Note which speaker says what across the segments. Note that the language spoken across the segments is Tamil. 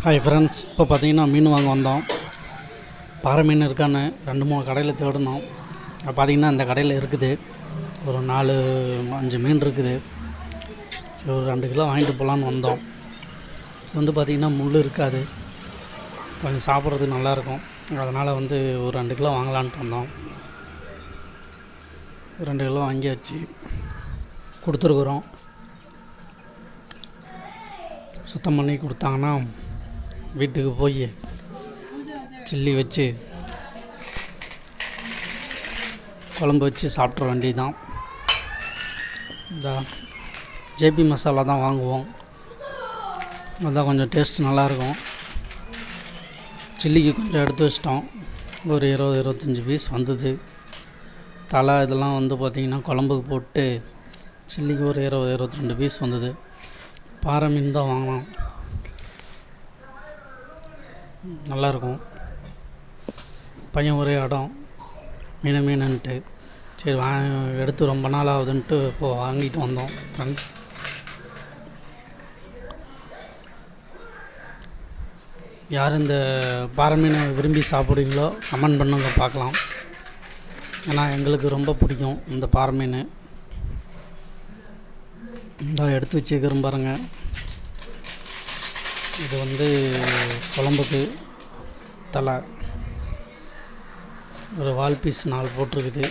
Speaker 1: ஹாய் ஃப்ரெண்ட்ஸ், இப்போ பார்த்தீங்கன்னா மீன் வாங்க வந்தோம். பாறை மீன் இருக்கான்னு 2-3 கடையில் தேடினோம். பார்த்தீங்கன்னா இந்த கடையில் இருக்குது. ஒரு 4-5 மீன் இருக்குது. ஒரு 2 கிலோ வாங்கிட்டு போகலான்னு வந்தோம். இது வந்து பார்த்திங்கன்னா முள் இருக்காது, கொஞ்சம் சாப்பிட்றதுக்கு நல்லாயிருக்கும். அதனால் வந்து ஒரு 2 கிலோ வாங்கலான்ட்டு வந்தோம். 2 கிலோ வாங்கியாச்சு, கொடுத்துருக்குறோம். சுத்தம் பண்ணி கொடுத்தாங்கன்னா வீட்டுக்கு போய் சில்லி வச்சு குழம்பு வச்சு சாப்பிட்ற வேண்டியதுதான். இந்த ஜேபி மசாலா தான் வாங்குவோம், அதுதான் கொஞ்சம் டேஸ்ட் நல்லாயிருக்கும். சில்லிக்கு கொஞ்சம் எடுத்து வச்சிட்டோம். ஒரு 20-25 பீஸ் வந்தது. தலை இதெல்லாம் வந்து பார்த்திங்கன்னா குழம்புக்கு போட்டு சில்லிக்கு ஒரு 20-22 பீஸ் வந்தது. பாறை மீன் தான் வாங்கினோம், நல்லாயிருக்கும். பையன் ஒரே இடம் மீனுன்ட்டு சரி எடுத்து ரொம்ப நாள் ஆகுதுன்ட்டு இப்போது வாங்கிட்டு வந்தோம். ஃப்ரெண்ட்ஸ், யார் இந்த பாறை மீனை விரும்பி சாப்பிட்றீங்களோ கமெண்ட் பண்ணுங்க பார்க்கலாம். ஏன்னா எங்களுக்கு ரொம்ப பிடிக்கும் இந்த பாறை மீன். இந்த எடுத்து வச்சுக்கிறோம் பாருங்கள். இது வந்து குழம்புக்கு தலை ஒரு வால் பீஸ் 4 போட்டிருக்குது.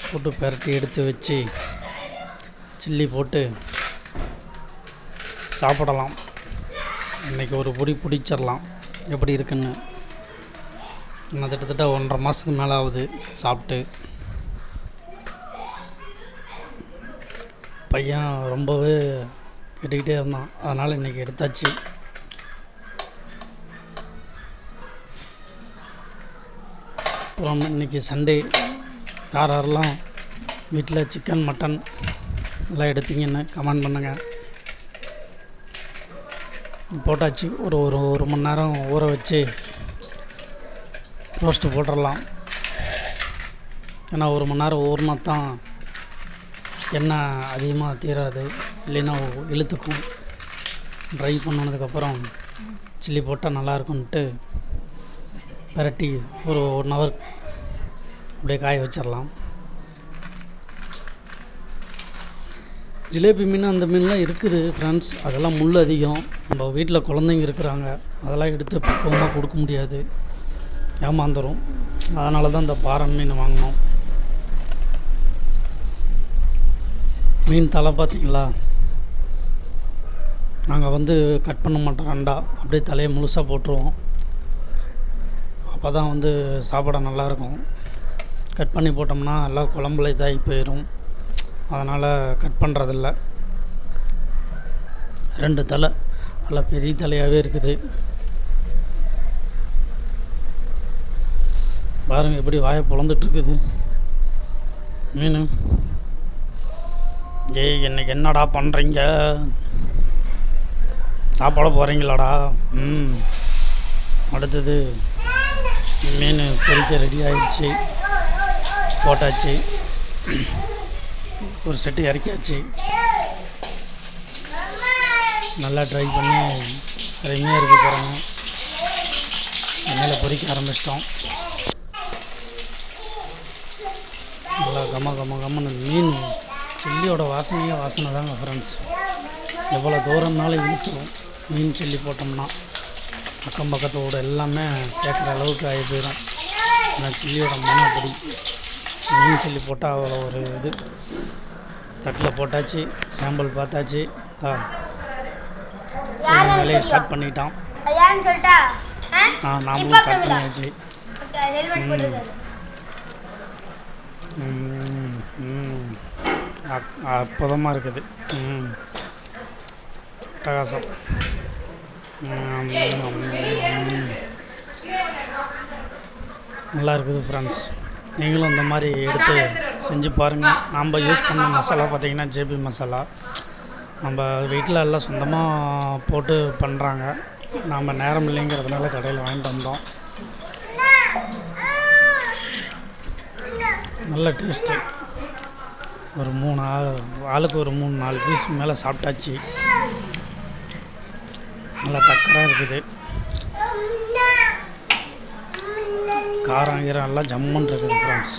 Speaker 1: போட்டு பெரட்டி எடுத்து வச்சு சில்லி போட்டு சாப்பிடலாம். இன்றைக்கி ஒரு பிடிச்சிடலாம் எப்படி இருக்குன்னு. நான் கிட்டத்தட்ட 1.5 மாதத்துக்கு மேலே ஆகுது சாப்பிட்டு. பையன் ரொம்பவே கேட்டுக்கிட்டே இருந்தான், அதனால் இன்றைக்கி எடுத்தாச்சு. அப்புறம் இன்றைக்கி சண்டே, யாரெல்லாம் வீட்டில் சிக்கன் மட்டன் எல்லாம் எடுத்தீங்கன்னு கமெண்ட் பண்ணுங்கள். போட்டாச்சு. ஒரு மணி நேரம் ஊற வச்சு ரோஸ்ட்டு போட்டுடலாம். ஏன்னா 1 மணி நேரம் ஊறினா தான் எண்ணெய் அதிகமாக தீராது, இல்லைன்னா இழுத்துக்கும். ட்ரை பண்ணதுக்கப்புறம் சில்லி போட்டால் நல்லாயிருக்குன்ட்டு பெரட்டி ஒரு 1 ஹவர் அப்படியே காய வச்சிடலாம். ஜிலேபி மீன் அந்த மீன்லாம் இருக்குது ஃப்ரெண்ட்ஸ், அதெல்லாம் முள் அதிகம். நம்ம வீட்டில் குழந்தைங்க இருக்கிறாங்க, அதெல்லாம் எடுத்து பக்குவமாக கொடுக்க முடியாது, ஏமாந்துடும். அதனால தான் இந்த பாறை மீன் வாங்கினோம். மீன் தலை பார்த்திங்களா, நாங்கள் வந்து கட் பண்ண மாட்டோம், 2 அப்படியே தலையை முழுசாக போட்டுருவோம். அப்போ தான் வந்து சாப்பிட நல்லாயிருக்கும். கட் பண்ணி போட்டோம்னா எல்லாம் குழம்புல இதாகி போயிடும், அதனால் கட் பண்ணுறதில்ல. 2 தலை நல்லா பெரிய தலையாகவே இருக்குது. பாருங்கள் எப்படி வாயை பொழந்துட்டுருக்குது மீன். ஏய், இன்றைக்கி என்னடா பண்ணுறீங்க, சாப்பாட போகிறீங்களாடா? அடுத்தது மீன் பொரிக்க ரெடி ஆகிடுச்சு, போட்டாச்சு. ஒரு செட்டு இறக்கியாச்சு. நல்லா ட்ரை பண்ணி அருமையாக இருக்கு பாருங்க. மேலே பொரிக்க ஆரம்பிச்சிட்டோம். நல்லா கம்மன்னு மீன் சில்லியோட வாசனை தாங்க ஃப்ரெண்ட்ஸ். எவ்வளோ தூரம்னாலும் இழுத்துரும் மீன் சில்லி போட்டோம்னா. அக்கம் பக்கத்தோடு எல்லாமே கேட்குற அளவுக்கு ஆகி போயிடும். ஆனால் சில்லியோட மனம் அப்படி. மீன் சில்லி போட்டால் அவ்வளோ ஒரு இது. தட்டில் போட்டாச்சு, சாம்பிள் பார்த்தாச்சு. வேலையை ஸ்டார்ட் பண்ணிட்டான். நாமளும் ஸ்டார்ட் பண்ணியாச்சு. அற்புதமாக இருக்குது. அட்டகாசம். நல்லா இருக்குது ஃப்ரெண்ட்ஸ். நீங்களும் இந்த மாதிரி எடுத்து செஞ்சு பாருங்கள். நம்ம யூஸ் பண்ண மசாலா பார்த்திங்கன்னா ஜேபி மசாலா. நம்ம வீட்டில் எல்லாம் சொந்தமாக போட்டு பண்ணுறாங்க. நாம் நேரம் இல்லைங்கிறதுனால கடையில் வாங்கிட்டு வந்தோம். நல்ல டேஸ்ட்டு. ஒரு 3 ஆளுக்கு ஒரு 3-4 பீஸ் மேலே சாப்பிட்டாச்சு. நல்லா டக்கராக இருக்குது. காரம் கீரம் எல்லாம் ஜம்முன்னு இருக்குது ஃப்ரெண்ட்ஸ்.